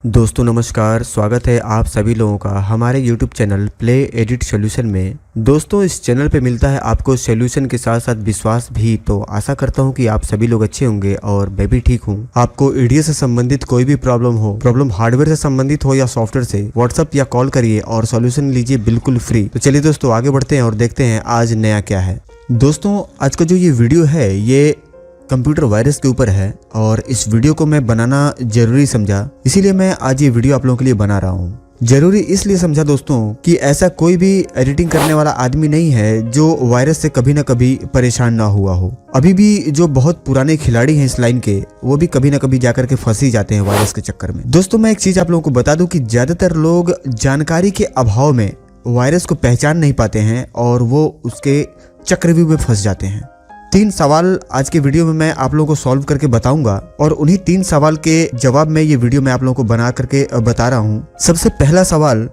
दोस्तों नमस्कार, स्वागत है आप सभी लोगों का हमारे YouTube channel play edit solution में। दोस्तों इस चैनल पे मिलता है आपको सॉल्यूशन के साथ साथ विश्वास भी। तो आशा करता हूँ कि आप सभी लोग अच्छे होंगे और मैं भी ठीक हूँ। आपको ईडीए से संबंधित कोई भी प्रॉब्लम हार्डवेयर से संबंधित हो या सॉफ्टवेयर से, व्हाट्सअप या कॉल करिए और सॉल्यूशन लीजिए बिल्कुल फ्री। तो चलिए दोस्तों आगे बढ़ते हैं और देखते हैं आज नया क्या है। दोस्तों आज का जो ये वीडियो है ये कंप्यूटर वायरस के ऊपर है और इस वीडियो को मैं बनाना जरूरी समझा, इसीलिए मैं आज ये वीडियो आप लोगों के लिए बना रहा हूँ। जरूरी इसलिए समझा दोस्तों कि ऐसा कोई भी एडिटिंग करने वाला आदमी नहीं है जो वायरस से कभी ना कभी परेशान ना हुआ हो। अभी भी जो बहुत पुराने खिलाड़ी हैं इस लाइन के, वो भी कभी ना कभी जाकर के फंस ही जाते हैं वायरस के चक्कर में। दोस्तों मैं एक चीज आप लोगों को बता दूं कि ज्यादातर लोग जानकारी के अभाव में वायरस को पहचान नहीं पाते हैं और वो उसके चक्रव्यूह में फंस जाते हैं। 3 सवाल आज के वीडियो में मैं आप लोगों को सॉल्व करके बताऊंगा और उन्हीं 3 सवाल के जवाब में ये वीडियो मैं आप लोगों को बना करके बता रहा हूं। सबसे पहला सवाल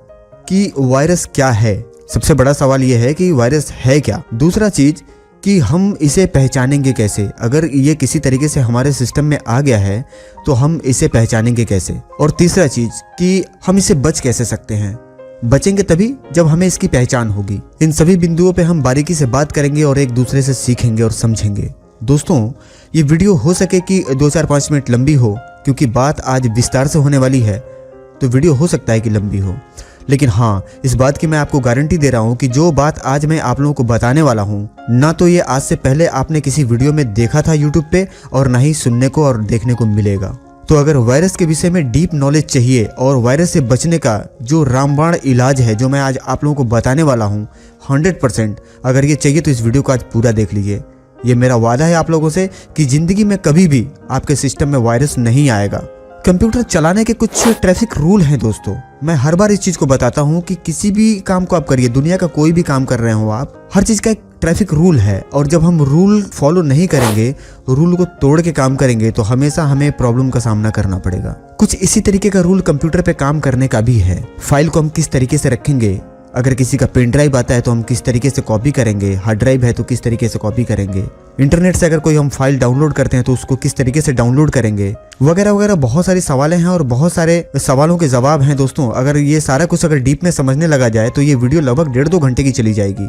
कि वायरस क्या है। सबसे बड़ा सवाल ये है कि वायरस है क्या। दूसरा चीज कि हम इसे पहचानेंगे कैसे। अगर ये किसी तरीके से हमारे सिस्टम में आ गया है तो हम इसे पहचानेंगे कैसे। और तीसरा चीज कि हम इसे बच कैसे सकते हैं। बचेंगे तभी जब हमें इसकी पहचान होगी। इन सभी बिंदुओं पे हम बारीकी से बात करेंगे और एक दूसरे से सीखेंगे और समझेंगे। दोस्तों ये वीडियो हो सके कि 2-4-5 मिनट लंबी हो, क्योंकि बात आज विस्तार से होने वाली है तो वीडियो हो सकता है कि लंबी हो। लेकिन हाँ, इस बात की मैं आपको गारंटी दे रहा हूँ कि जो बात आज मैं आप लोगों को बताने वाला हूँ, ना तो ये आज से पहले आपने किसी वीडियो में देखा था यूट्यूब पे और ना ही सुनने को और देखने को मिलेगा। तो अगर वायरस के विषय में डीप नॉलेज चाहिए और वायरस से बचने का जो रामबाण इलाज है जो मैं आज आप लोगों को बताने वाला हूं 100%, अगर ये चाहिए तो इस वीडियो को आज पूरा देख लीजिए। ये मेरा वादा है आप लोगों से कि जिंदगी में कभी भी आपके सिस्टम में वायरस नहीं आएगा। कंप्यूटर चलाने के कुछ ट्रैफिक रूल हैं दोस्तों। मैं हर बार इस चीज को बताता हूं कि किसी भी काम को आप करिए, दुनिया का कोई भी काम कर रहे हो आप, हर चीज का एक ट्रैफिक रूल है और जब हम रूल फॉलो नहीं करेंगे, रूल को तोड़ के काम करेंगे तो हमेशा हमें प्रॉब्लम का सामना करना पड़ेगा। कुछ इसी तरीके का रूल कंप्यूटर पे काम करने का भी है। फाइल को हम किस तरीके से रखेंगे, अगर किसी का पेन ड्राइव आता है तो हम किस तरीके से कॉपी करेंगे, हार्ड ड्राइव है तो किस तरीके से कॉपी करेंगे, इंटरनेट से अगर कोई हम फाइल डाउनलोड करते हैं तो उसको किस तरीके से डाउनलोड करेंगे, वगैरह वगैरह बहुत सारी सवालें हैं और बहुत सारे सवालों के जवाब हैं दोस्तों। अगर ये सारा कुछ अगर डीप में समझने लगा जाए तो ये वीडियो लगभग 1.5-2 घंटे की चली जाएगी।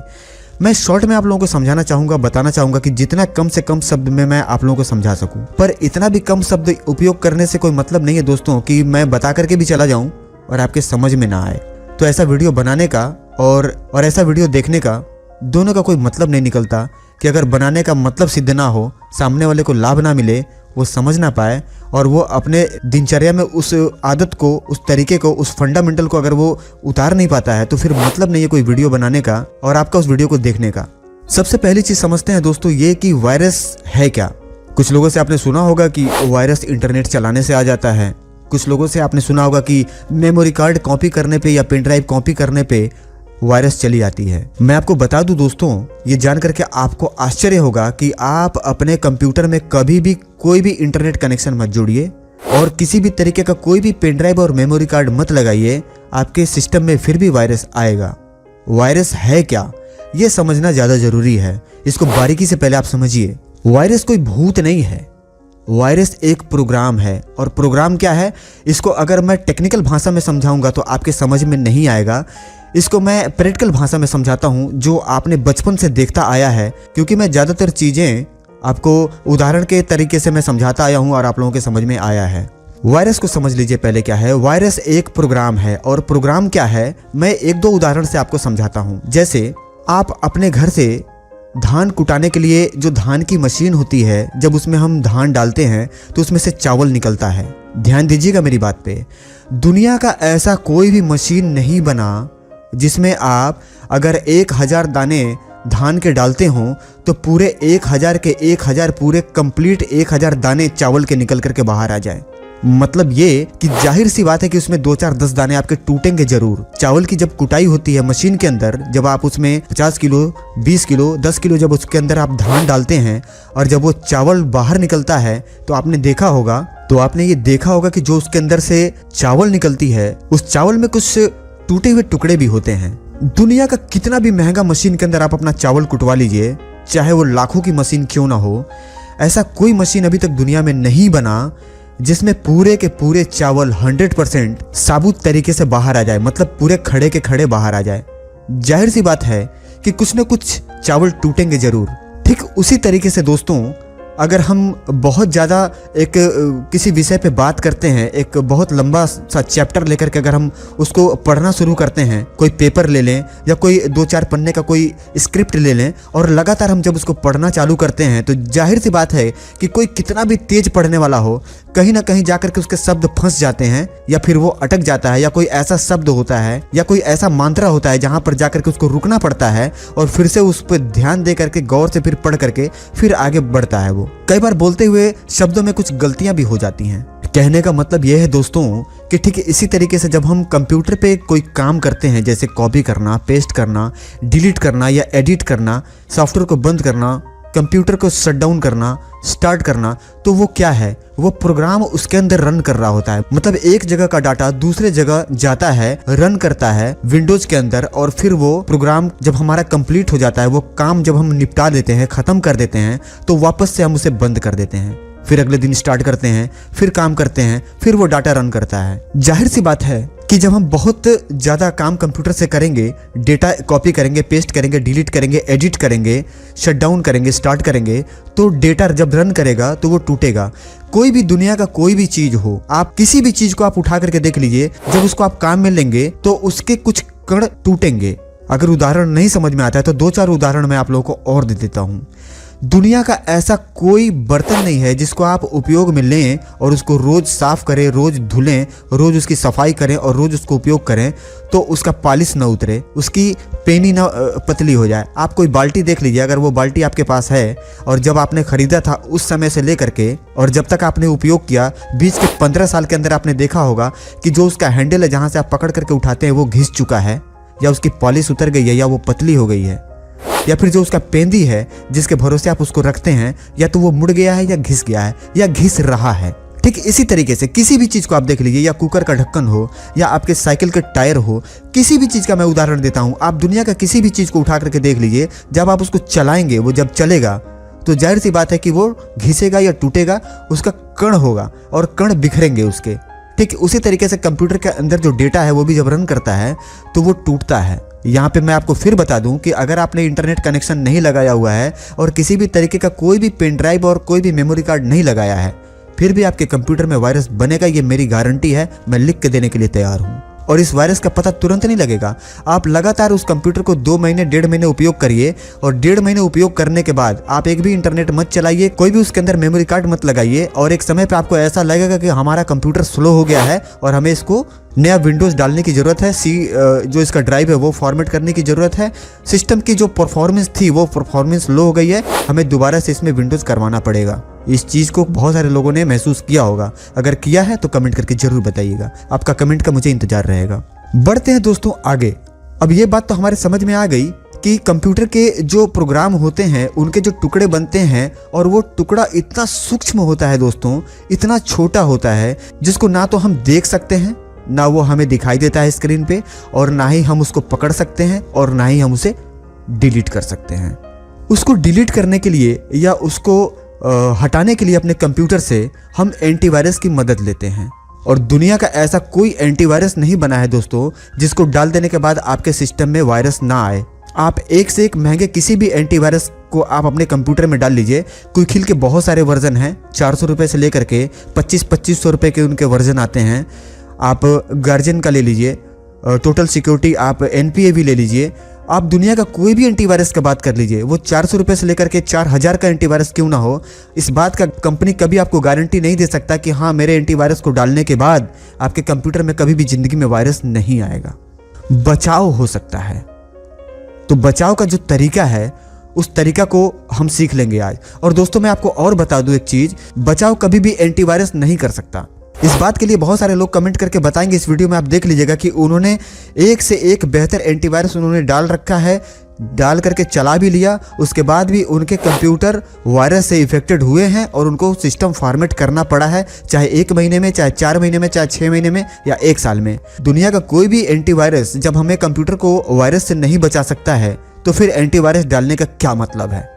मैं शॉर्ट में आप लोगों को समझाना चाहूंगा, बताना चाहूंगा कि जितना कम से कम शब्द में मैं आप लोगों को समझा सकूं। पर इतना भी कम शब्द उपयोग करने से कोई मतलब नहीं है दोस्तों कि मैं बता करके भी चला जाऊं और आपके समझ में ना आए। तो ऐसा वीडियो बनाने का और ऐसा वीडियो देखने का दोनों का कोई मतलब नहीं निकलता कि अगर बनाने का मतलब सिद्ध ना हो, सामने वाले को लाभ ना मिले, वो समझ ना पाए और वो अपने दिनचर्या में उस आदत को, उस तरीके को, उस फंडामेंटल को अगर वो उतार नहीं पाता है तो फिर मतलब नहीं है कोई वीडियो बनाने का और आपका उस वीडियो को देखने का। सबसे पहली चीज समझते हैं दोस्तों ये कि वायरस है क्या। कुछ लोगों से आपने सुना होगा कि वायरस इंटरनेट चलाने से आ जाता है। कुछ लोगों से आपने सुना होगा कि मेमोरी कार्ड कॉपी करने पे या पेन ड्राइव कॉपी करने पे वायरस चली आती है। मैं आपको बता दूं दोस्तों, ये जान करके आपको आश्चर्य होगा कि आप अपने कंप्यूटर में कभी भी कोई भी इंटरनेट कनेक्शन मत जोड़िए और किसी भी तरीके का कोई भी पेन ड्राइव और मेमोरी कार्ड मत लगाइए, आपके सिस्टम में फिर भी वायरस आएगा। वायरस है क्या ये समझना ज्यादा जरूरी है। इसको बारीकी से पहले आप समझिए। वायरस कोई भूत नहीं है, वायरस एक प्रोग्राम है। और प्रोग्राम क्या है, इसको अगर मैं टेक्निकल भाषा में समझाऊंगा तो आपके समझ में नहीं आएगा। इसको मैं प्रैक्टिकल भाषा में समझाता हूं जो आपने बचपन से देखता आया है, क्योंकि मैं ज़्यादातर चीज़ें आपको उदाहरण के तरीके से मैं समझाता आया हूं और आप लोगों के समझ में आया है। वायरस को समझ लीजिए पहले क्या है। वायरस एक प्रोग्राम है और प्रोग्राम क्या है मैं 1-2 उदाहरण से आपको समझाता हूँ। जैसे आप अपने घर से धान कुटाने के लिए जो धान की मशीन होती है, जब उसमें हम धान डालते हैं तो उसमें से चावल निकलता है। ध्यान दीजिएगा मेरी बात पे। दुनिया का ऐसा कोई भी मशीन नहीं बना जिसमें आप अगर 1000 दाने धान के डालते हों तो पूरे 1000 के 1000 पूरे कंप्लीट 1000 दाने चावल के निकल करके बाहर आ जाए। मतलब ये कि जाहिर सी बात है कि उसमें 2-4-10 दाने आपके टूटेंगे जरूर। चावल की जब कुटाई होती है मशीन के अंदर, जब आप उसमें 50 किलो, 20 किलो, 10 किलो जब उसके अंदर आप धान डालते हैं और जब वो चावल बाहर निकलता है तो आपने देखा होगा कि जो उसके अंदर से चावल निकलती है उस चावल में कुछ टूटे हुए टुकड़े भी होते हैं। दुनिया का कितना भी महंगा मशीन के अंदर आप अपना चावल कुटवा लीजिए, चाहे वो लाखों की मशीन क्यों ना हो, ऐसा कोई मशीन अभी तक दुनिया में नहीं बना जिसमें पूरे के पूरे चावल 100% साबुत तरीके से बाहर आ जाए, मतलब पूरे खड़े के खड़े बाहर आ जाए। जाहिर सी बात है कि कुछ न कुछ चावल टूटेंगे जरूर। ठीक उसी तरीके से दोस्तों, अगर हम बहुत ज़्यादा एक किसी विषय पे बात करते हैं, एक बहुत लंबा सा चैप्टर लेकर के अगर हम उसको पढ़ना शुरू करते हैं, कोई पेपर ले लें या कोई 2-4 पन्ने का कोई स्क्रिप्ट ले लें और लगातार हम जब उसको पढ़ना चालू करते हैं तो जाहिर सी बात है कि कोई कितना भी तेज पढ़ने वाला हो, कहीं ना कहीं जाकर के उसके शब्द फंस जाते हैं या फिर वो अटक जाता है, या कोई ऐसा शब्द होता है या कोई ऐसा मंत्र होता है जहाँ पर जाकर के उसको रुकना पड़ता है और फिर से उस पर ध्यान दे करके गौर से फिर पढ़ करके फिर आगे बढ़ता है। वो कई बार बोलते हुए शब्दों में कुछ गलतियां भी हो जाती हैं। कहने का मतलब यह है दोस्तों कि ठीक इसी तरीके से जब हम कंप्यूटर पे कोई काम करते हैं, जैसे कॉपी करना, पेस्ट करना, डिलीट करना या एडिट करना, सॉफ्टवेयर को बंद करना, कंप्यूटर को शट डाउन करना, स्टार्ट करना, तो वो क्या है, वो प्रोग्राम उसके अंदर रन कर रहा होता है। मतलब एक जगह का डाटा दूसरे जगह जाता है, रन करता है विंडोज के अंदर, और फिर वो प्रोग्राम जब हमारा कंप्लीट हो जाता है, वो काम जब हम निपटा देते हैं, खत्म कर देते हैं, तो वापस से हम उसे बंद कर देते हैं। फिर अगले दिन स्टार्ट करते हैं, फिर काम करते हैं, फिर वो डाटा रन करता है। जाहिर सी बात है कि जब हम बहुत ज़्यादा काम कंप्यूटर से करेंगे, डेटा कॉपी करेंगे, पेस्ट करेंगे, डिलीट करेंगे, एडिट करेंगे, शट डाउन करेंगे, स्टार्ट करेंगे, तो डेटा जब रन करेगा तो वो टूटेगा। कोई भी दुनिया का कोई भी चीज़ हो, आप किसी भी चीज़ को आप उठा करके देख लीजिए, जब उसको आप काम में लेंगे तो उसके कुछ कण टूटेंगे। अगर उदाहरण नहीं समझ में आता है तो 2-4 उदाहरण मैं आप लोगों को और दे देता हूँ। दुनिया का ऐसा कोई बर्तन नहीं है जिसको आप उपयोग में लें और उसको रोज साफ करें, रोज धुलें, रोज उसकी सफाई करें और रोज उसको उपयोग करें तो उसका पॉलिश ना उतरे, उसकी पेनी ना पतली हो जाए। आप कोई बाल्टी देख लीजिए, अगर वो बाल्टी आपके पास है और जब आपने खरीदा था उस समय से लेकर के और जब तक आपने उपयोग किया, बीच के 15 साल के अंदर आपने देखा होगा कि जो उसका हैंडल है जहाँ से आप पकड़ करके उठाते हैं वो घिस चुका है, या उसकी पॉलिश उतर गई है, या वो पतली हो गई है, या फिर जो उसका पेंदी है जिसके भरोसे आप उसको रखते हैं, या तो वो मुड़ गया है या घिस गया है या घिस रहा है। ठीक इसी तरीके से किसी भी चीज़ को आप देख लीजिए, या कुकर का ढक्कन हो या आपके साइकिल के टायर हो, किसी भी चीज़ का मैं उदाहरण देता हूँ। आप दुनिया का किसी भी चीज़ को उठा करके देख लीजिए, जब आप उसको चलाएंगे, वो जब चलेगा तो जाहिर सी बात है कि वो घिसेगा या टूटेगा, उसका कण होगा और कण बिखरेंगे उसके। ठीक उसी तरीके से कंप्यूटर के अंदर जो डेटा है वो भी जब रन करता है तो वो टूटता है। यहाँ पे मैं आपको फिर बता दूं कि अगर आपने इंटरनेट कनेक्शन नहीं लगाया हुआ है और किसी भी तरीके का कोई भी पेन ड्राइव और कोई भी मेमोरी कार्ड नहीं लगाया है, फिर भी आपके कंप्यूटर में वायरस बनेगा, ये मेरी गारंटी है, मैं लिख के देने के लिए तैयार हूँ। और इस वायरस का पता तुरंत नहीं लगेगा। आप लगातार उस कंप्यूटर को 2 महीने 1.5 महीने उपयोग करिए, और 1.5 महीने उपयोग करने के बाद आप एक भी इंटरनेट मत चलाइए, कोई भी उसके अंदर मेमोरी कार्ड मत लगाइए, और एक समय पे आपको ऐसा लगेगा कि हमारा कंप्यूटर स्लो हो गया है और हमें इसको नया विंडोज़ डालने की ज़रूरत है, जो इसका ड्राइव है वो फॉर्मेट करने की ज़रूरत है, सिस्टम की जो परफॉर्मेंस थी वो परफॉर्मेंस लो हो गई है, हमें दोबारा से इसमें विंडोज़ करवाना पड़ेगा। इस चीज़ को बहुत सारे लोगों ने महसूस किया होगा। अगर किया है तो कमेंट करके ज़रूर बताइएगा, आपका कमेंट का मुझे इंतजार रहेगा। बढ़ते हैं दोस्तों आगे। अब ये बात तो हमारे समझ में आ गई कि कंप्यूटर के जो प्रोग्राम होते हैं उनके जो टुकड़े बनते हैं, और वो टुकड़ा इतना सूक्ष्म होता है दोस्तों, इतना छोटा होता है जिसको ना तो हम देख सकते हैं, ना वो हमें दिखाई देता है स्क्रीन पे, और ना ही हम उसको पकड़ सकते हैं, और ना ही हम उसे डिलीट कर सकते हैं। उसको डिलीट करने के लिए या उसको हटाने के लिए अपने कंप्यूटर से हम एंटीवायरस की मदद लेते हैं, और दुनिया का ऐसा कोई एंटीवायरस नहीं बना है दोस्तों जिसको डाल देने के बाद आपके सिस्टम में वायरस ना आए। आप एक से एक महंगे किसी भी एंटीवायरस को आप अपने कंप्यूटर में डाल लीजिए। क्विकहिल के बहुत सारे वर्जन हैं, 400 रुपये से लेकर के 2500 रुपये के उनके वर्जन आते हैं। आप गार्जियन का ले लीजिए, टोटल सिक्योरिटी, आप NPA भी ले लीजिए। आप दुनिया का कोई भी एंटीवायरस का बात कर लीजिए, वो 400 रुपये से लेकर के 4000 का एंटीवायरस क्यों ना हो, इस बात का कंपनी कभी आपको गारंटी नहीं दे सकता कि हाँ मेरे एंटीवायरस को डालने के बाद आपके कंप्यूटर में कभी भी ज़िंदगी में वायरस नहीं आएगा। बचाव हो सकता है, तो बचाव का जो तरीका है उस तरीका को हम सीख लेंगे आज। और दोस्तों मैं आपको और बता दूं एक चीज़, बचाव कभी भी एंटीवायरस नहीं कर सकता। इस बात के लिए बहुत सारे लोग कमेंट करके बताएंगे इस वीडियो में, आप देख लीजिएगा कि उन्होंने एक से एक बेहतर एंटीवायरस उन्होंने डाल रखा है, डाल करके चला भी लिया, उसके बाद भी उनके कंप्यूटर वायरस से इफेक्टेड हुए हैं और उनको सिस्टम फॉर्मेट करना पड़ा है, चाहे 1 महीने में, चाहे 4 महीने में, चाहे 6 महीने में या 1 साल में। दुनिया का कोई भी एंटीवायरस जब हमें कंप्यूटर को वायरस से नहीं बचा सकता है तो फिर एंटीवायरस डालने का क्या मतलब है।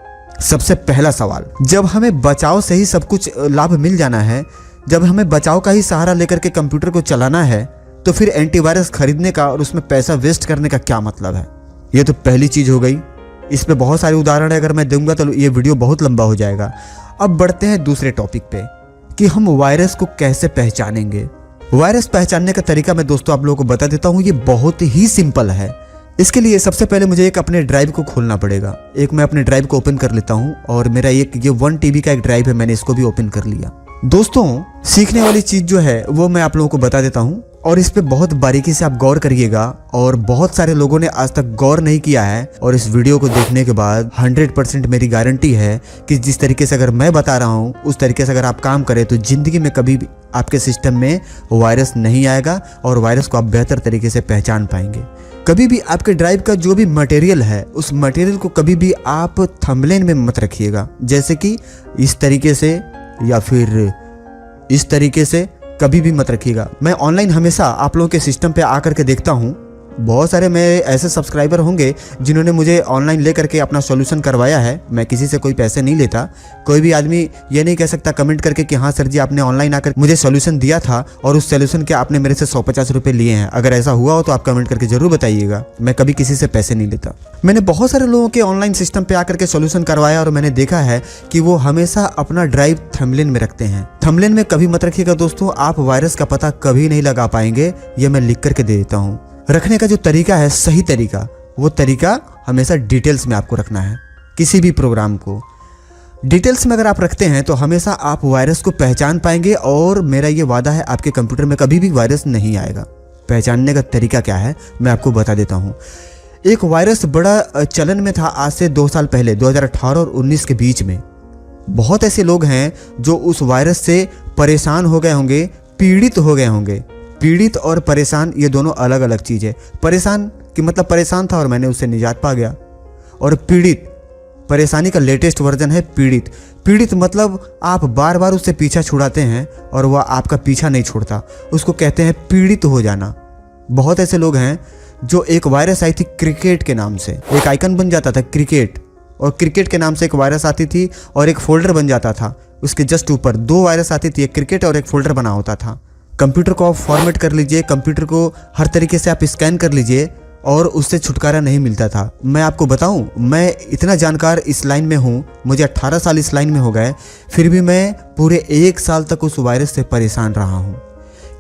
सबसे पहला सवाल, जब हमें बचाव से ही सब कुछ लाभ मिल जाना है जब हमें बचाव का ही सहारा लेकर के कंप्यूटर को चलाना है तो फिर एंटीवायरस खरीदने का और उसमें पैसा वेस्ट करने का क्या मतलब है। ये तो पहली चीज हो गई। इस पे बहुत सारे उदाहरण है, अगर मैं दूंगा तो ये वीडियो बहुत लंबा हो जाएगा। अब बढ़ते हैं दूसरे टॉपिक पे कि हम वायरस को कैसे पहचानेंगे। वायरस पहचानने का तरीका मैं दोस्तों आप लोगों को बता देता हूँ। ये बहुत ही सिंपल है। इसके लिए सबसे पहले मुझे एक अपने ड्राइव को खोलना पड़ेगा। एक मैं अपने ड्राइव को ओपन कर लेता हूँ और मेरा ये 1 TB का एक ड्राइव है, मैंने इसको भी ओपन कर लिया। दोस्तों सीखने वाली चीज जो है वो मैं आप लोगों को बता देता हूँ और इस पे बहुत बारीकी से आप गौर करिएगा। और बहुत सारे लोगों ने आज तक गौर नहीं किया है और इस वीडियो को देखने के बाद 100% मेरी गारंटी है कि जिस तरीके से अगर मैं बता रहा हूँ उस तरीके से अगर आप काम करें तो जिंदगी में कभी भी आपके सिस्टम में वायरस नहीं आएगा और वायरस को आप बेहतर तरीके से पहचान पाएंगे। कभी भी आपके ड्राइव का जो भी मटेरियल है उस मटेरियल को कभी भी आप थंबनेल में मत रखिएगा, जैसे कि इस तरीके से या फिर इस तरीके से कभी भी मत रखिएगा। मैं ऑनलाइन हमेशा आप लोगों के सिस्टम पे आकर के देखता हूँ। बहुत सारे मेरे ऐसे सब्सक्राइबर होंगे जिन्होंने मुझे ऑनलाइन ले करके अपना सॉल्यूशन करवाया है। मैं किसी से कोई पैसे नहीं लेता। कोई भी आदमी ये नहीं कह सकता कमेंट करके कि हाँ सर जी आपने ऑनलाइन आकर मुझे सॉल्यूशन दिया था और उस सॉल्यूशन के आपने मेरे से 150 रुपये लिए हैं। अगर ऐसा हुआ हो तो आप कमेंट करके जरूर बताइएगा। मैं कभी किसी से पैसे नहीं लेता। मैंने बहुत सारे लोगों के ऑनलाइन सिस्टम पे आकर के सॉल्यूशन करवाया और मैंने देखा है कि वो हमेशा अपना ड्राइव थंबनेल में रखते हैं। थंबनेल में कभी मत रखिएगा दोस्तों, आप वायरस का पता कभी नहीं लगा पाएंगे। ये मैं लिख करके दे देता हूँ। रखने का जो तरीका है, सही तरीका, वो तरीका हमेशा डिटेल्स में आपको रखना है। किसी भी प्रोग्राम को डिटेल्स में अगर आप रखते हैं तो हमेशा आप वायरस को पहचान पाएंगे और मेरा ये वादा है आपके कंप्यूटर में कभी भी वायरस नहीं आएगा। पहचानने का तरीका क्या है मैं आपको बता देता हूँ। एक वायरस बड़ा चलन में था आज से 2 साल पहले, 2018 और 19 के बीच में। बहुत ऐसे लोग हैं जो उस वायरस से परेशान हो गए होंगे, पीड़ित हो गए होंगे। पीड़ित और परेशान ये दोनों अलग अलग चीज है। परेशान कि मतलब परेशान था और मैंने उससे निजात पा गया, और पीड़ित परेशानी का लेटेस्ट वर्जन है पीड़ित। पीड़ित मतलब आप बार बार उससे पीछा छुड़ाते हैं और वह आपका पीछा नहीं छोड़ता, उसको कहते हैं पीड़ित हो जाना। बहुत ऐसे लोग हैं जो एक वायरस आई थी क्रिकेट के नाम से, एक आइकन बन जाता था क्रिकेट, और क्रिकेट के नाम से एक वायरस आती थी और एक फोल्डर बन जाता था। उसके जस्ट ऊपर 2 वायरस आती थी, एक क्रिकेट और एक फोल्डर बना होता था। कंप्यूटर को आप फॉर्मेट कर लीजिए, कंप्यूटर को हर तरीके से आप स्कैन कर लीजिए और उससे छुटकारा नहीं मिलता था। मैं आपको बताऊं, मैं इतना जानकार इस लाइन में हूं, मुझे 18 साल इस लाइन में हो गए, फिर भी मैं पूरे 1 साल तक उस वायरस से परेशान रहा हूं।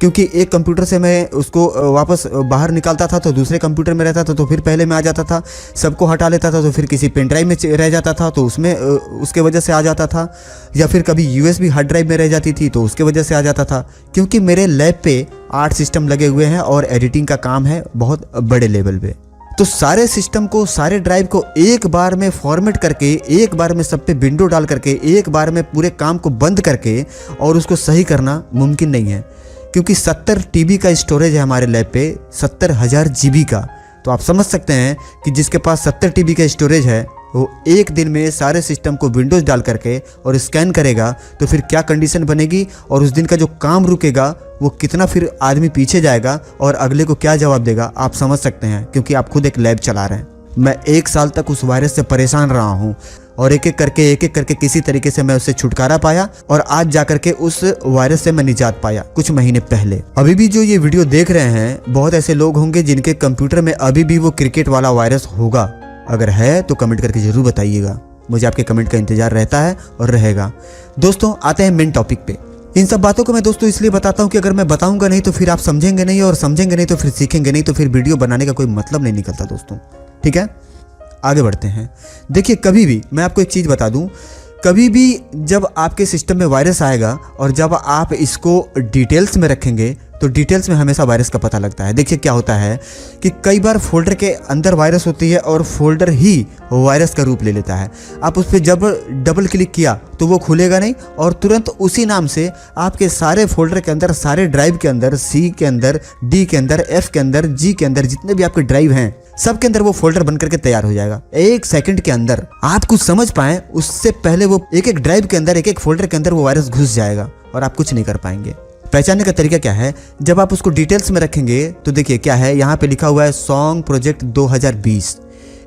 क्योंकि एक कंप्यूटर से मैं उसको वापस बाहर निकालता था तो दूसरे कंप्यूटर में रहता था तो फिर पहले में आ जाता था, सबको हटा लेता था तो फिर किसी पेन ड्राइव में रह जाता था तो उसमें उसके वजह से आ जाता था, या फिर कभी USB हार्ड ड्राइव में रह जाती थी तो उसके वजह से आ जाता था। क्योंकि मेरे लैब पे 8 सिस्टम लगे हुए हैं और एडिटिंग का काम है बहुत बड़े लेवल पे, तो सारे सिस्टम को, सारे ड्राइव को एक बार में फॉर्मेट करके, एक बार में सब पे विंडो डाल करके, एक बार में पूरे काम को बंद करके और उसको सही करना मुमकिन नहीं है। क्योंकि 70 TB का स्टोरेज है हमारे लैब पे, 70,000 GB का। तो आप समझ सकते हैं कि जिसके पास 70 TB का स्टोरेज है वो एक दिन में सारे सिस्टम को विंडोज डाल करके और स्कैन करेगा तो फिर क्या कंडीशन बनेगी, और उस दिन का जो काम रुकेगा वो कितना फिर आदमी पीछे जाएगा और अगले को क्या जवाब देगा, आप समझ सकते हैं। क्योंकि आप खुद एक लैब चला रहे हैं। मैं 1 साल तक उस वायरस से परेशान रहा हूँ और एक एक करके किसी तरीके से मैं उससे छुटकारा पाया और आज जाकर के उस वायरस से मैं निजात पाया कुछ महीने पहले। अभी भी जो ये वीडियो देख रहे हैं, बहुत ऐसे लोग होंगे जिनके कंप्यूटर में अभी भी वो क्रिकेट वाला वायरस होगा। अगर है तो कमेंट करके जरूर बताइएगा, मुझे आपके कमेंट का इंतजार रहता है और रहेगा। दोस्तों आते हैं मेन टॉपिक पे। इन सब बातों को मैं दोस्तों इसलिए बताता हूँ कि अगर मैं बताऊंगा नहीं तो फिर आप समझेंगे नहीं, और समझेंगे नहीं तो फिर सीखेंगे नहीं, तो फिर वीडियो बनाने का कोई मतलब नहीं निकलता दोस्तों। ठीक है, आगे बढ़ते हैं। देखिए, कभी भी मैं आपको एक चीज़ बता दूं, कभी भी जब आपके सिस्टम में वायरस आएगा और जब आप इसको डिटेल्स में रखेंगे तो डिटेल्स में हमेशा वायरस का पता लगता है। देखिए क्या होता है कि कई बार फोल्डर के अंदर वायरस होती है और फोल्डर ही वायरस का रूप ले लेता है। आप उस पर जब डबल क्लिक किया तो वो खुलेगा नहीं और तुरंत उसी नाम से आपके सारे फोल्डर के अंदर, सारे ड्राइव के अंदर, C के अंदर, D के अंदर, F के अंदर, G के अंदर, जितने भी आपके ड्राइव हैं सब के अंदर वो फोल्डर बन करके तैयार हो जाएगा 1 सेकंड के अंदर। आप कुछ समझ पाए उससे पहले वो एक एक ड्राइव के अंदर, एक एक फोल्डर के अंदर वो वायरस घुस जाएगा और आप कुछ नहीं कर पाएंगे। पहचानने का तरीका क्या है, जब आप उसको डिटेल्स में रखेंगे तो देखिए क्या है, यहाँ पे लिखा हुआ है सॉन्ग प्रोजेक्ट 2020।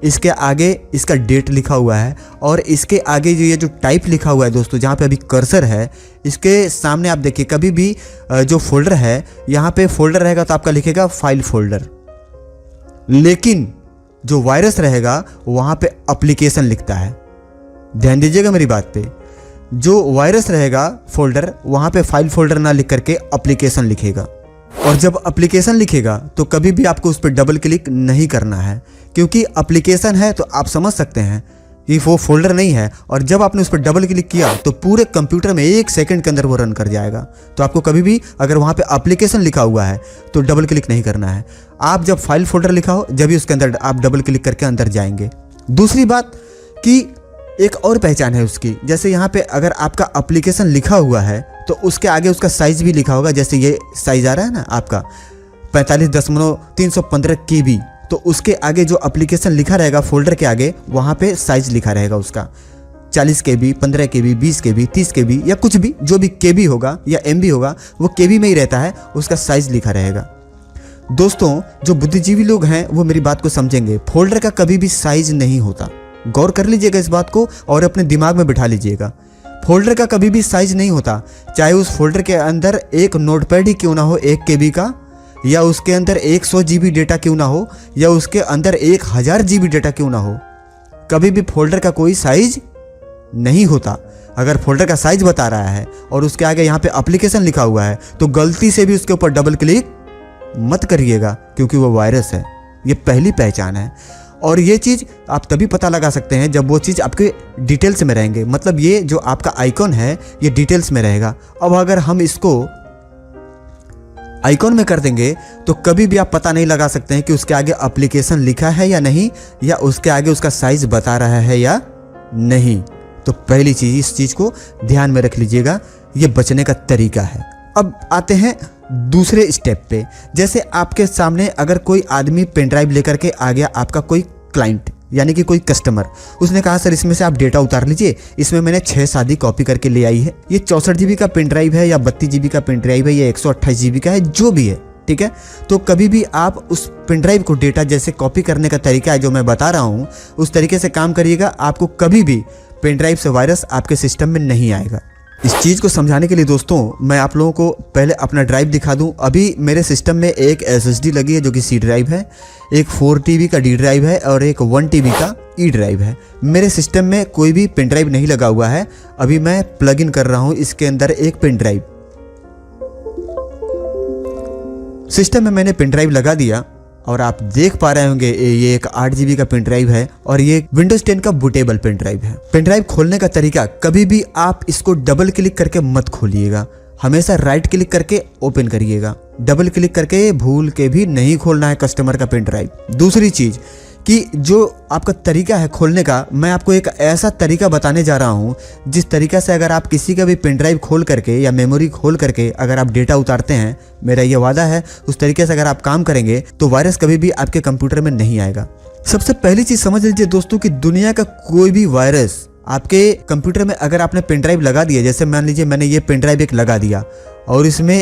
इसके आगे इसका डेट लिखा हुआ है और इसके आगे जो ये जो टाइप लिखा हुआ है दोस्तों, जहाँ पे अभी कर्सर है इसके सामने आप देखिए, कभी भी जो फोल्डर है यहाँ पे फोल्डर रहेगा तो आपका लिखेगा फाइल फोल्डर, लेकिन जो वायरस रहेगा वहाँ पे एप्लीकेशन लिखता है। ध्यान दीजिएगा मेरी बात पे, जो वायरस रहेगा फोल्डर वहाँ पे फाइल फोल्डर ना लिख करके एप्लीकेशन लिखेगा। और जब एप्लीकेशन लिखेगा तो कभी भी आपको उस पर डबल क्लिक नहीं करना है, क्योंकि एप्लीकेशन है तो आप समझ सकते हैं कि वो फोल्डर नहीं है। और जब आपने उस पर डबल क्लिक किया तो पूरे कंप्यूटर में 1 सेकंड के अंदर वो रन कर जाएगा। तो आपको कभी भी अगर वहाँ पे एप्लीकेशन लिखा हुआ है तो डबल क्लिक नहीं करना है। आप जब फाइल फोल्डर लिखा हो जब भी उसके अंदर आप डबल क्लिक करके अंदर जाएंगे। दूसरी बात कि एक और पहचान है उसकी, जैसे यहाँ पे अगर आपका एप्लीकेशन लिखा हुआ है तो उसके आगे उसका साइज भी लिखा होगा। जैसे ये साइज आ रहा है ना आपका 45.315 KB, तो उसके आगे जो एप्लीकेशन लिखा रहेगा फोल्डर के आगे वहाँ पे साइज लिखा रहेगा उसका 40 KB, 15 KB, 20 KB, 30 KB या कुछ भी, जो भी KB होगा या MB होगा वो KB में ही रहता है, उसका साइज लिखा रहेगा। दोस्तों जो बुद्धिजीवी लोग हैं वो मेरी बात को समझेंगे, फोल्डर का कभी भी साइज नहीं होता। गौर कर लीजिएगा इस बात को और अपने दिमाग में बिठा लीजिएगा। फोल्डर का कभी भी साइज नहीं होता, चाहे उस फोल्डर के अंदर एक नोटपैड ही क्यों ना हो 1 KB का, या उसके अंदर 100 GB डेटा क्यों ना हो, या उसके अंदर 1000 GB डेटा क्यों ना हो, कभी भी फोल्डर का कोई साइज नहीं होता। अगर फोल्डर का साइज बता रहा है और उसके आगे यहाँ पे एप्लीकेशन लिखा हुआ है तो गलती से भी उसके ऊपर डबल क्लिक मत करिएगा, क्योंकि वो वायरस है। ये पहली पहचान है। और ये चीज़ आप तभी पता लगा सकते हैं जब वो चीज़ आपके डिटेल्स में रहेंगे, मतलब ये जो आपका आइकॉन है ये डिटेल्स में रहेगा। अब अगर हम इसको आइकॉन में कर देंगे तो कभी भी आप पता नहीं लगा सकते हैं कि उसके आगे एप्लीकेशन लिखा है या नहीं, या उसके आगे उसका साइज बता रहा है या नहीं। तो पहली चीज़, इस चीज़ को ध्यान में रख लीजिएगा, ये बचने का तरीका है। अब आते हैं दूसरे स्टेप पे। जैसे आपके सामने अगर कोई आदमी पेन ड्राइव लेकर के आ गया, आपका कोई क्लाइंट यानी कि कोई कस्टमर, उसने कहा सर इसमें से आप डेटा उतार लीजिए, इसमें मैंने 6 शादी कॉपी करके ले आई है, ये 64 GB का पेन ड्राइव है या 32 GB का पेन ड्राइव है या 128 GB का है, जो भी है, ठीक है। तो कभी भी आप उस पेन ड्राइव को डेटा जैसे कॉपी करने का तरीका है जो मैं बता रहा हूँ उस तरीके से काम करिएगा, आपको कभी भी पेन ड्राइव से वायरस आपके सिस्टम में नहीं आएगा। इस चीज़ को समझाने के लिए दोस्तों मैं आप लोगों को पहले अपना ड्राइव दिखा दूं। अभी मेरे सिस्टम में एक SSD लगी है जो कि C ड्राइव है, एक 4 TB का D ड्राइव है और एक 1 TB का E ड्राइव है। मेरे सिस्टम में कोई भी पेन ड्राइव नहीं लगा हुआ है। अभी मैं प्लग इन कर रहा हूं इसके अंदर एक पेन ड्राइव। सिस्टम में मैंने पेन ड्राइव लगा दिया और आप देख पा रहे होंगे ये एक 8 GB का पेन ड्राइव है और ये विंडोज 10 का बूटेबल पेन ड्राइव है। पेन ड्राइव खोलने का तरीका, कभी भी आप इसको डबल क्लिक करके मत खोलिएगा, हमेशा राइट क्लिक करके ओपन करिएगा। डबल क्लिक करके भूल के भी नहीं खोलना है कस्टमर का पेन ड्राइव। दूसरी चीज कि जो आपका तरीका है खोलने का, मैं आपको एक ऐसा तरीका बताने जा रहा हूं जिस तरीका से अगर आप किसी का भी पेन ड्राइव खोल करके या मेमोरी खोल करके अगर आप डेटा उतारते हैं, मेरा ये वादा है उस तरीके से अगर आप काम करेंगे तो वायरस कभी भी आपके कंप्यूटर में नहीं आएगा। सबसे पहली चीज समझ लीजिए दोस्तों कि दुनिया का कोई भी वायरस आपके कंप्यूटर में अगर आपने पेन ड्राइव लगा दिया, जैसे मान लीजिए मैंने ये पेन ड्राइव एक लगा दिया और इसमें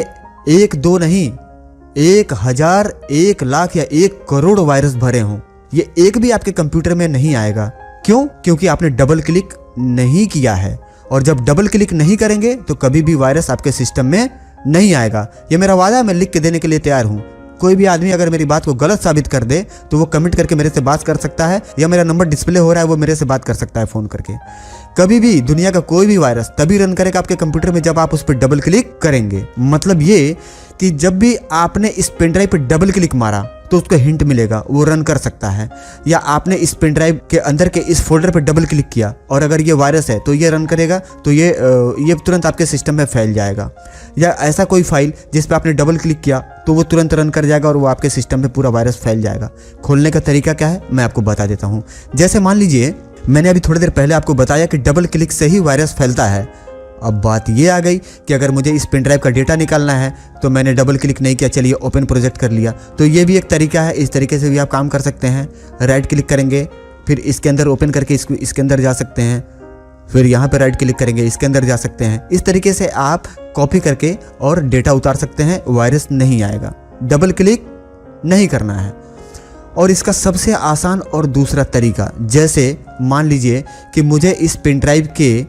1, 2 नहीं 1000, 1 लाख या 1 करोड़ वायरस भरे हों, ये एक भी आपके कंप्यूटर में नहीं आएगा। क्यों? क्योंकि आपने डबल क्लिक नहीं किया है। और जब डबल क्लिक नहीं करेंगे तो कभी भी वायरस आपके सिस्टम में नहीं आएगा। ये मेरा वादा है, मैं लिख के देने के लिए तैयार हूँ। कोई भी आदमी अगर मेरी बात को गलत साबित कर दे तो वो कमेंट करके मेरे से बात कर सकता है, या मेरा नंबर डिस्प्ले हो रहा है वो मेरे से बात कर सकता है फ़ोन करके। कभी भी दुनिया का कोई भी वायरस तभी रन करेगा आपके कंप्यूटर में जब आप उस पर डबल क्लिक करेंगे। मतलब ये कि जब भी आपने इस पेन ड्राइव पर डबल क्लिक मारा तो उसको हिंट मिलेगा, वो रन कर सकता है। या आपने इस पेन ड्राइव के अंदर के इस फोल्डर पर डबल क्लिक किया और अगर ये वायरस है तो ये रन करेगा, तो ये तुरंत आपके सिस्टम में फैल जाएगा। या ऐसा कोई फाइल जिस पे आपने डबल क्लिक किया तो वो तुरंत रन कर जाएगा और वो आपके सिस्टम में पूरा वायरस फैल जाएगा। खोलने का तरीका क्या है मैं आपको बता देता हूँ। जैसे मान लीजिए मैंने अभी थोड़ी देर पहले आपको बताया कि डबल क्लिक से ही वायरस फैलता है। अब बात ये आ गई कि अगर मुझे इस पेन ड्राइव का डेटा निकालना है तो मैंने डबल क्लिक नहीं किया, चलिए ओपन प्रोजेक्ट कर लिया। तो ये भी एक तरीका है, इस तरीके से भी आप काम कर सकते हैं। राइट क्लिक करेंगे, फिर इसके अंदर ओपन करके इसके अंदर जा सकते हैं, फिर यहाँ पे राइट क्लिक करेंगे, इसके अंदर जा सकते हैं। इस तरीके से आप कॉपी करके और डेटा उतार सकते हैं, वायरस नहीं आएगा। डबल क्लिक नहीं करना है। और इसका सबसे आसान और दूसरा तरीका, जैसे मान लीजिए कि मुझे इस पेन ड्राइव के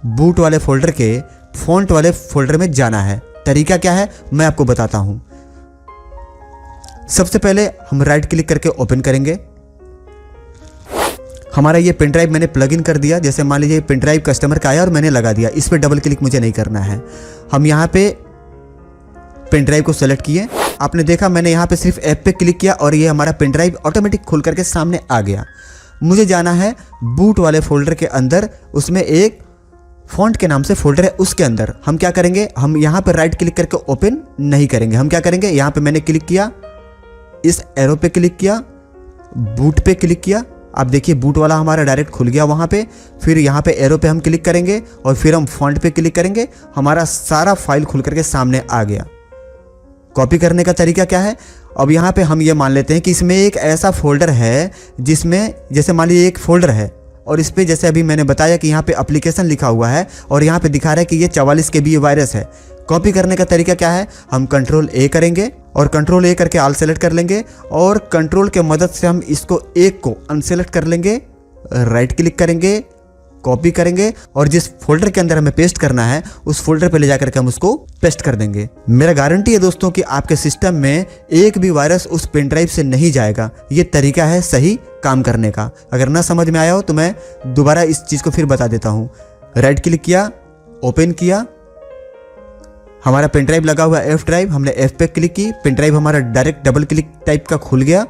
बूट वाले फोल्डर के फ़ॉन्ट वाले फोल्डर में जाना है। तरीका क्या है मैं आपको बताता हूँ। सबसे पहले हम राइट क्लिक करके ओपन करेंगे। हमारा ये पेन ड्राइव मैंने प्लग इन कर दिया। जैसे मान लीजिए पेन ड्राइव कस्टमर का आया और मैंने लगा दिया, इस पर डबल क्लिक मुझे नहीं करना है। हम यहाँ पे पेन ड्राइव को सेलेक्ट किए। आपने देखा मैंने यहाँ पे सिर्फ ऐप पे क्लिक किया और ये हमारा पेन ड्राइव ऑटोमेटिक खुल करके सामने आ गया। मुझे जाना है बूट वाले फोल्डर के अंदर, उसमें एक फॉन्ट के नाम से फोल्डर है, उसके अंदर हम क्या करेंगे, हम यहाँ पर राइट क्लिक करके ओपन नहीं करेंगे। हम क्या करेंगे, यहाँ पे मैंने क्लिक किया, इस एरो पे क्लिक किया, बूट पे क्लिक किया। आप देखिए बूट वाला हमारा डायरेक्ट खुल गया वहाँ पे। फिर यहाँ पे एरो पे हम क्लिक करेंगे और फिर हम फॉन्ट पे क्लिक करेंगे। हमारा सारा फाइल खुल करके सामने आ गया। कॉपी करने का तरीका क्या है, अब यहाँ पे हम ये मान लेते हैं कि इसमें एक ऐसा फोल्डर है जिसमें, जैसे मान लीजिए एक फोल्डर है और इस पर जैसे अभी मैंने बताया कि यहाँ पे एप्लीकेशन लिखा हुआ है और यहाँ पे दिखा रहा है कि ये 44 KB वायरस है। कॉपी करने का तरीका क्या है, हम कंट्रोल A करेंगे और कंट्रोल A करके ऑल सेलेक्ट कर लेंगे और कंट्रोल के मदद से हम इसको एक को अनसेलेक्ट कर लेंगे, राइट क्लिक करेंगे, कॉपी करेंगे और जिस फोल्डर के अंदर हमें पेस्ट करना है उस फोल्डर पे ले जाकर के हम उसको पेस्ट कर देंगे। मेरा गारंटी है दोस्तों कि आपके सिस्टम में एक भी वायरस उस पेन ड्राइव से नहीं जाएगा। ये तरीका है सही काम करने का। अगर ना समझ में आया हो तो मैं दोबारा इस चीज़ को फिर बता देता हूँ। राइट क्लिक किया, ओपन किया, हमारा पेन ड्राइव लगा हुआ F ड्राइव, हमने F पे क्लिक की, पेन ड्राइव हमारा डायरेक्ट डबल क्लिक टाइप का खुल गया।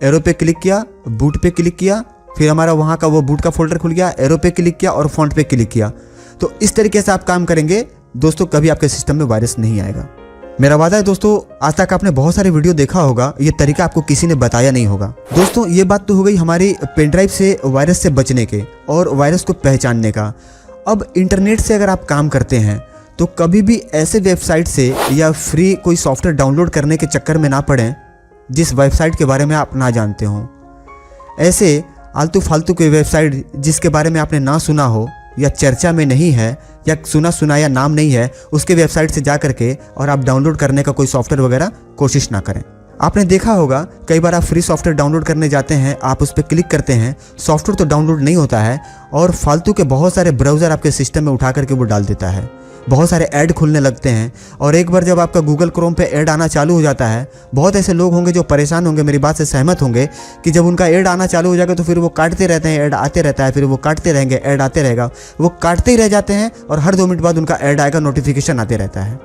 एरो पे क्लिक किया, बूट पे क्लिक किया, फिर हमारा वहाँ का वो बूट का फोल्डर खुल गया। एरो पे क्लिक किया और फॉन्ट पे क्लिक किया। तो इस तरीके से आप काम करेंगे दोस्तों, कभी आपके सिस्टम में वायरस नहीं आएगा। मेरा वादा है दोस्तों, आज तक आपने बहुत सारे वीडियो देखा होगा, ये तरीका आपको किसी ने बताया नहीं होगा। दोस्तों ये बात तो हो गई हमारी पेन ड्राइव से वायरस से बचने के और वायरस को पहचानने का। अब इंटरनेट से अगर आप काम करते हैं तो कभी भी ऐसे वेबसाइट से या फ्री कोई सॉफ्टवेयर डाउनलोड करने के चक्कर में ना पड़ें जिस वेबसाइट के बारे में आप ना जानते हो। ऐसे आलतू फालतू के वेबसाइट जिसके बारे में आपने ना सुना हो या चर्चा में नहीं है या सुना सुनाया नाम नहीं है, उसके वेबसाइट से जा करके और आप डाउनलोड करने का कोई सॉफ्टवेयर वगैरह कोशिश ना करें। आपने देखा होगा कई बार आप फ्री सॉफ्टवेयर डाउनलोड करने जाते हैं, आप उस पर क्लिक करते हैं, सॉफ्टवेयर तो डाउनलोड नहीं होता है और फालतू के बहुत सारे ब्राउज़र आपके सिस्टम में उठा करके वो डाल देता है। बहुत सारे ऐड खुलने लगते हैं और एक बार जब आपका गूगल क्रोम पे ऐड आना चालू हो जाता है, बहुत ऐसे लोग होंगे जो परेशान होंगे, मेरी बात से सहमत होंगे कि जब उनका ऐड आना चालू हो जाएगा तो फिर वो काटते रहते हैं, ऐड आते रहता है, फिर वो काटते रहेंगे, ऐड आते रहेगा, वो काटते ही रह जाते हैं और हर 2 मिनट बाद उनका ऐड आएगा, नोटिफिकेशन आते रहता है।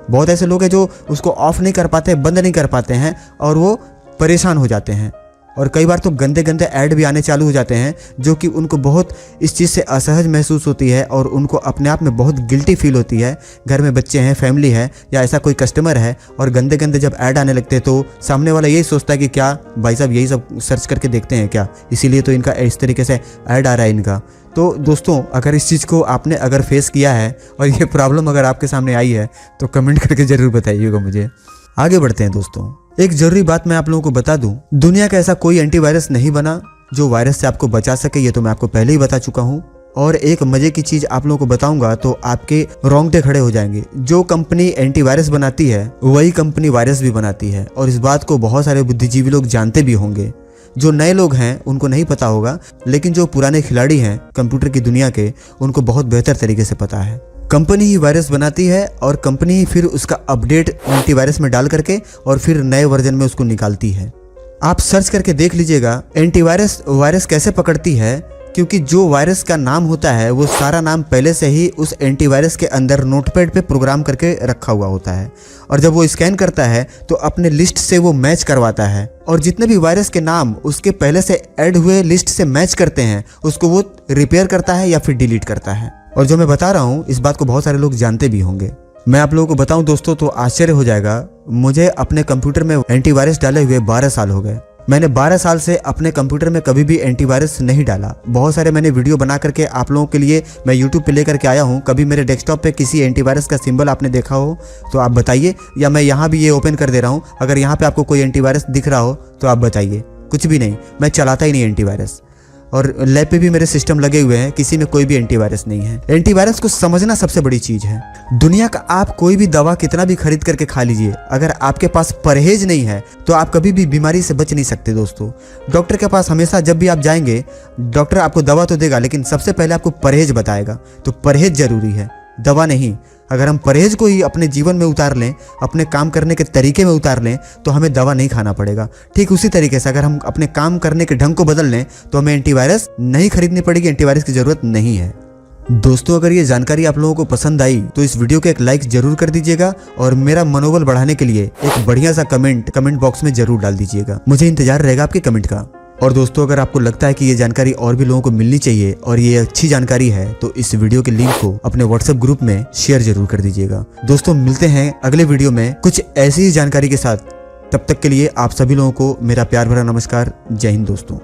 बहुत ऐसे लोग हैं जो उसको ऑफ नहीं कर पाते, बंद नहीं कर पाते हैं और वो परेशान हो जाते हैं। और कई बार तो गंदे गंदे ऐड भी आने चालू हो जाते हैं जो कि उनको बहुत इस चीज़ से असहज महसूस होती है और उनको अपने आप में बहुत गिल्टी फील होती है। घर में बच्चे हैं, फैमिली है या ऐसा कोई कस्टमर है और गंदे गंदे जब ऐड आने लगते हैं तो सामने वाला यही सोचता है कि क्या भाई साहब यही सब सर्च करके देखते हैं क्या, इसीलिए तो इनका इस तरीके से ऐड आ रहा है इनका। तो दोस्तों अगर इस चीज़ को आपने अगर फेस किया है और ये प्रॉब्लम अगर आपके सामने आई है तो कमेंट करके ज़रूर बताइएगा मुझे। आगे बढ़ते हैं दोस्तों, एक जरूरी बात मैं आप लोगों को बता दूं, दुनिया का ऐसा कोई एंटीवायरस नहीं बना जो वायरस से आपको बचा सके, ये तो मैं आपको पहले ही बता चुका हूं। और एक मजे की चीज आप लोगों को बताऊंगा तो आपके रोंगटे खड़े हो जाएंगे। जो कंपनी एंटीवायरस बनाती है वही कंपनी वायरस भी बनाती है और इस बात को बहुत सारे बुद्धिजीवी लोग जानते भी होंगे। जो नए लोग हैं उनको नहीं पता होगा, लेकिन जो पुराने खिलाड़ी हैं कंप्यूटर की दुनिया के, उनको बहुत बेहतर तरीके से पता है। कंपनी ही वायरस बनाती है और कंपनी ही फिर उसका अपडेट एंटीवायरस में डाल करके और फिर नए वर्जन में उसको निकालती है। आप सर्च करके देख लीजिएगा एंटीवायरस वायरस कैसे पकड़ती है, क्योंकि जो वायरस का नाम होता है वो सारा नाम पहले से ही उस एंटीवायरस के अंदर नोटपैड पे प्रोग्राम करके रखा हुआ होता है और जब वो स्कैन करता है तो अपने लिस्ट से वो मैच करवाता है और जितने भी वायरस के नाम उसके पहले से ऐड हुए लिस्ट से मैच करते हैं उसको वो रिपेयर करता है या फिर डिलीट करता है। और जो मैं बता रहा हूँ इस बात को बहुत सारे लोग जानते भी होंगे। मैं आप लोगों को बताऊं दोस्तों तो आश्चर्य हो जाएगा, मुझे अपने कंप्यूटर में एंटीवायरस डाले हुए 12 साल हो गए। मैंने 12 साल से अपने कंप्यूटर में कभी भी एंटीवायरस नहीं डाला। बहुत सारे मैंने वीडियो बना करके आप लोगों के लिए मैं यूट्यूब पे लेकर के आया हूँ। कभी मेरे डेस्कटॉप पे किसी एंटीवायरस का सिंबल आपने देखा हो तो आप बताइए, या मैं यहाँ भी ये ओपन कर दे रहा हूँ, अगर यहाँ पे आपको कोई एंटीवायरस दिख रहा हो तो आप बताइए। कुछ भी नहीं, मैं चलाता ही नहीं एंटीवायरस। और लैब पे भी मेरे सिस्टम लगे हुए हैं, किसी में कोई भी एंटीवायरस नहीं है। एंटीवायरस को समझना सबसे बड़ी चीज है। दुनिया का आप कोई भी दवा कितना भी खरीद करके खा लीजिए, अगर आपके पास परहेज नहीं है तो आप कभी भी बीमारी से बच नहीं सकते दोस्तों। डॉक्टर के पास हमेशा जब भी आप जाएंगे, डॉक्टर आपको दवा तो देगा लेकिन सबसे पहले आपको परहेज बताएगा। तो परहेज जरूरी है, दवा नहीं। अगर हम परहेज को ही अपने जीवन में उतार लें, अपने काम करने के तरीके में उतार लें, तो हमें दवा नहीं खाना पड़ेगा। ठीक उसी तरीके से अगर हम अपने काम करने के ढंग को बदल लें तो हमें एंटीवायरस नहीं खरीदनी पड़ेगी, एंटीवायरस की जरूरत नहीं है। दोस्तों, अगर ये जानकारी आप लोगों को पसंद आई तो इस वीडियो को एक लाइक जरूर कर दीजिएगा और मेरा मनोबल बढ़ाने के लिए एक बढ़िया सा कमेंट बॉक्स में जरूर डाल दीजिएगा। मुझे इंतजार रहेगा आपके कमेंट का। और दोस्तों, अगर आपको लगता है कि ये जानकारी और भी लोगों को मिलनी चाहिए और ये अच्छी जानकारी है तो इस वीडियो के लिंक को अपने व्हाट्सएप ग्रुप में शेयर जरूर कर दीजिएगा। दोस्तों, मिलते हैं अगले वीडियो में कुछ ऐसी ही जानकारी के साथ। तब तक के लिए आप सभी लोगों को मेरा प्यार भरा नमस्कार। जय हिंद दोस्तों।